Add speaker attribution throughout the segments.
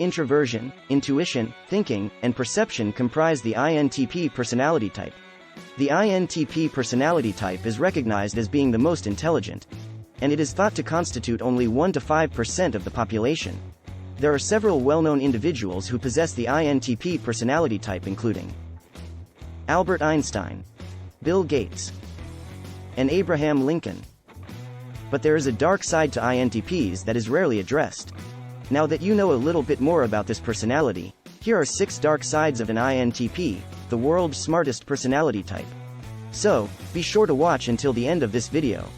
Speaker 1: Introversion, intuition, thinking, and perception comprise the INTP personality type. The INTP personality type is recognized as being the most intelligent, and it is thought to constitute only 1 to 5% of the population. There are several well-known individuals who possess the INTP personality type, including Albert Einstein, Bill Gates, and Abraham Lincoln. But there is a dark side to INTPs that is rarely addressed. Now that you know a little bit more about this personality, here are 6 dark sides of an INTP, the world's smartest personality type. So, be sure to watch until the end of this video.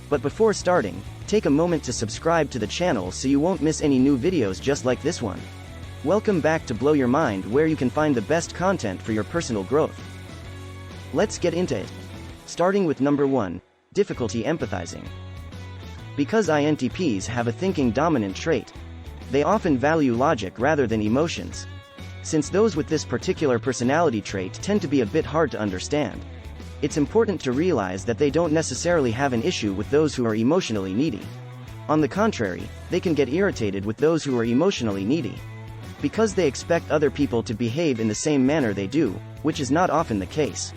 Speaker 1: But before starting, take a moment to subscribe to the channel so you won't miss any new videos just like this one. Welcome back to Blow Your Mind, where you can find the best content for your personal growth. Let's get into it. Starting with number 1, difficulty empathizing. Because INTPs have a thinking dominant trait, they often value logic rather than emotions. Since those with this particular personality trait tend to be a bit hard to understand, it's important to realize that they don't necessarily have an issue with those who are emotionally needy. On the contrary, they can get irritated with those who are emotionally needy, because they expect other people to behave in the same manner they do, which is not often the case.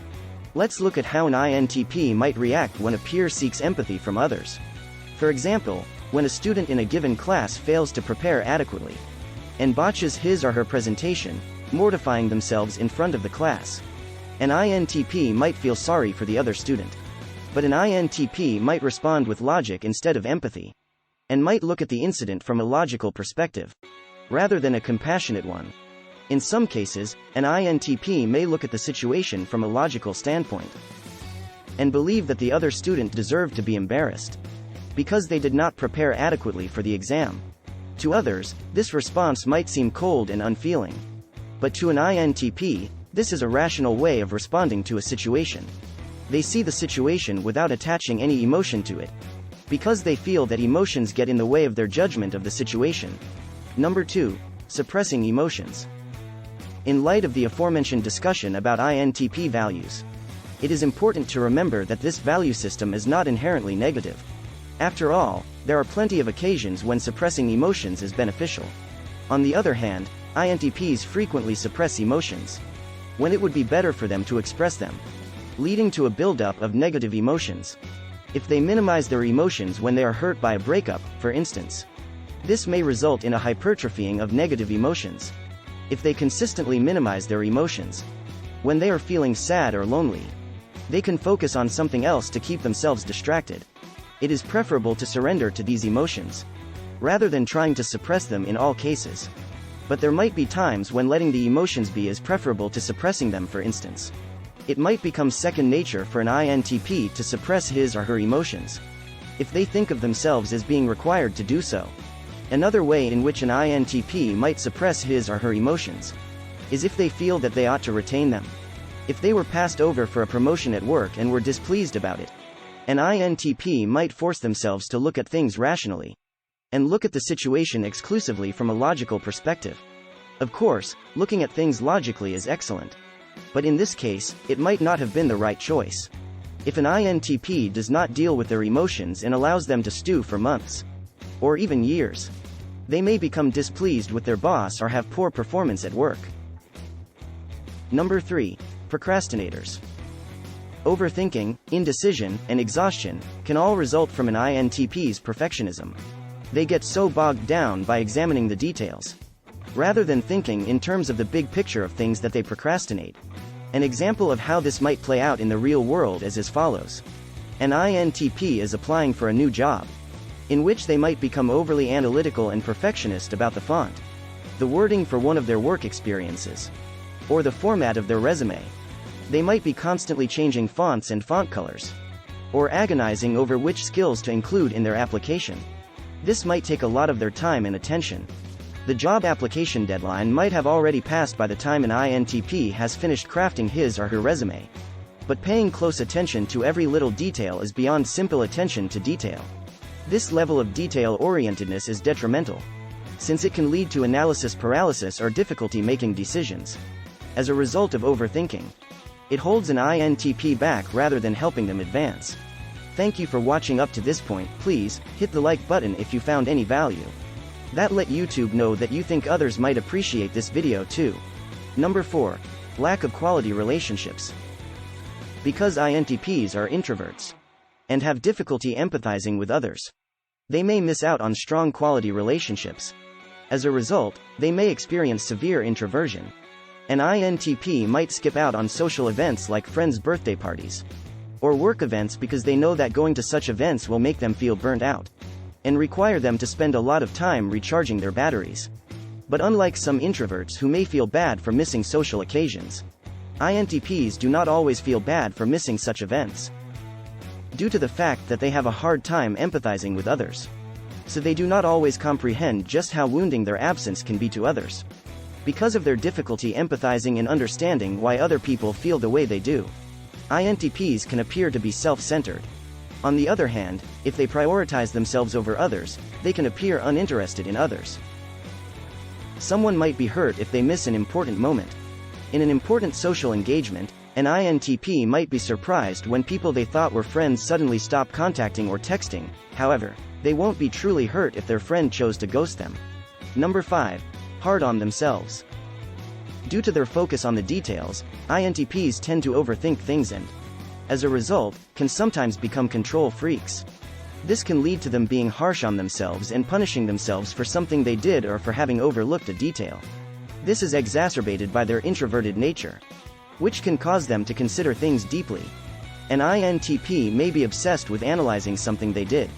Speaker 1: Let's look at how an INTP might react when a peer seeks empathy from others. For example, when a student in a given class fails to prepare adequately and botches his or her presentation, mortifying themselves in front of the class, an INTP might feel sorry for the other student. But an INTP might respond with logic instead of empathy, and might look at the incident from a logical perspective, rather than a compassionate one. In some cases, an INTP may look at the situation from a logical standpoint, and believe that the other student deserved to be embarrassed, because they did not prepare adequately for the exam. To others, this response might seem cold and unfeeling. But to an INTP, this is a rational way of responding to a situation. They see the situation without attaching any emotion to it, because they feel that emotions get in the way of their judgment of the situation. Number 2, suppressing emotions. In light of the aforementioned discussion about INTP values, it is important to remember that this value system is not inherently negative. After all, there are plenty of occasions when suppressing emotions is beneficial. On the other hand, INTPs frequently suppress emotions when it would be better for them to express them, leading to a buildup of negative emotions. If they minimize their emotions when they are hurt by a breakup, for instance, this may result in a hypertrophying of negative emotions. If they consistently minimize their emotions when they are feeling sad or lonely, they can focus on something else to keep themselves distracted. It is preferable to surrender to these emotions, rather than trying to suppress them in all cases. But there might be times when letting the emotions be is preferable to suppressing them. For instance, it might become second nature for an INTP to suppress his or her emotions, if they think of themselves as being required to do so. Another way in which an INTP might suppress his or her emotions is if they feel that they ought to retain them. If they were passed over for a promotion at work and were displeased about it, an INTP might force themselves to look at things rationally, and look at the situation exclusively from a logical perspective. Of course, looking at things logically is excellent, but in this case, it might not have been the right choice. If an INTP does not deal with their emotions and allows them to stew for months, or even years, they may become displeased with their boss or have poor performance at work. Number 3, procrastinators. Overthinking, indecision, and exhaustion can all result from an INTP's perfectionism. They get so bogged down by examining the details, rather than thinking in terms of the big picture of things, that they procrastinate. An example of how this might play out in the real world is as follows. An INTP is applying for a new job, in which they might become overly analytical and perfectionist about the font, the wording for one of their work experiences, or the format of their resume. They might be constantly changing fonts and font colors, or agonizing over which skills to include in their application. This might take a lot of their time and attention. The job application deadline might have already passed by the time an INTP has finished crafting his or her resume. But paying close attention to every little detail is beyond simple attention to detail. This level of detail-orientedness is detrimental, since it can lead to analysis paralysis or difficulty making decisions. As a result of overthinking, it holds an INTP back rather than helping them advance. Thank you for watching up to this point. Please hit the like button if you found any value. That let YouTube know that you think others might appreciate this video too. Number 4. Lack of quality relationships. Because INTPs are introverts and have difficulty empathizing with others, they may miss out on strong quality relationships. As a result, they may experience severe introversion. An INTP might skip out on social events like friends' birthday parties or work events because they know that going to such events will make them feel burnt out and require them to spend a lot of time recharging their batteries. But unlike some introverts who may feel bad for missing social occasions, INTPs do not always feel bad for missing such events, due to the fact that they have a hard time empathizing with others. So they do not always comprehend just how wounding their absence can be to others. Because of their difficulty empathizing and understanding why other people feel the way they do, INTPs can appear to be self-centered. On the other hand, if they prioritize themselves over others, they can appear uninterested in others. Someone might be hurt if they miss an important moment. In an important social engagement, an INTP might be surprised when people they thought were friends suddenly stop contacting or texting. However, they won't be truly hurt if their friend chose to ghost them. Number 5. Hard on themselves. Due to their focus on the details, INTPs tend to overthink things and, as a result, can sometimes become control freaks. This can lead to them being harsh on themselves and punishing themselves for something they did or for having overlooked a detail. This is exacerbated by their introverted nature, which can cause them to consider things deeply. An INTP may be obsessed with analyzing something they did,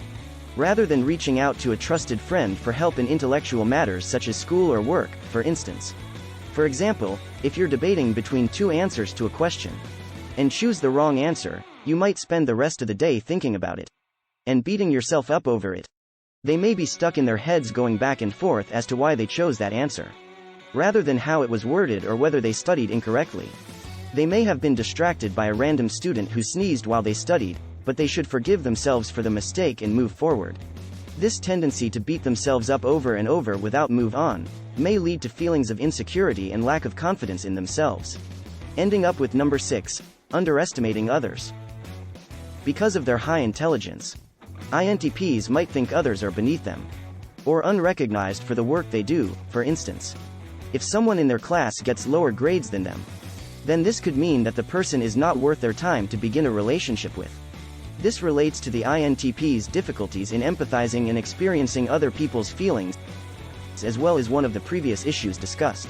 Speaker 1: rather than reaching out to a trusted friend for help in intellectual matters such as school or work, for instance. For example, if you're debating between two answers to a question, and choose the wrong answer, you might spend the rest of the day thinking about it and beating yourself up over it. They may be stuck in their heads going back and forth as to why they chose that answer, rather than how it was worded or whether they studied incorrectly. They may have been distracted by a random student who sneezed while they studied, but they should forgive themselves for the mistake and move forward. This tendency to beat themselves up over and over without move on may lead to feelings of insecurity and lack of confidence in themselves. Ending up with number 6. Underestimating others. Because of their high intelligence, INTPs might think others are beneath them or unrecognized for the work they do. For instance, if someone in their class gets lower grades than them, then this could mean that the person is not worth their time to begin a relationship with. This relates to the INTP's difficulties in empathizing and experiencing other people's feelings, as well as one of the previous issues discussed,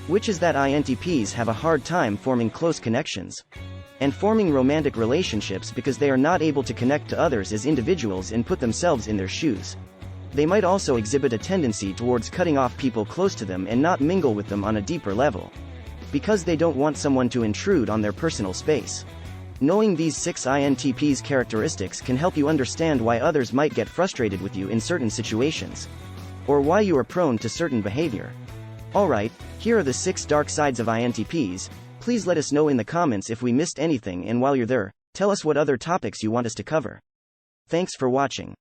Speaker 1: which is that INTPs have a hard time forming close connections and forming romantic relationships because they are not able to connect to others as individuals and put themselves in their shoes. They might also exhibit a tendency towards cutting off people close to them and not mingle with them on a deeper level, because they don't want someone to intrude on their personal space. Knowing these 6 INTP's characteristics can help you understand why others might get frustrated with you in certain situations, or why you are prone to certain behavior. Alright, here are the 6 dark sides of INTPs. Please let us know in the comments if we missed anything, and while you're there, tell us what other topics you want us to cover. Thanks for watching.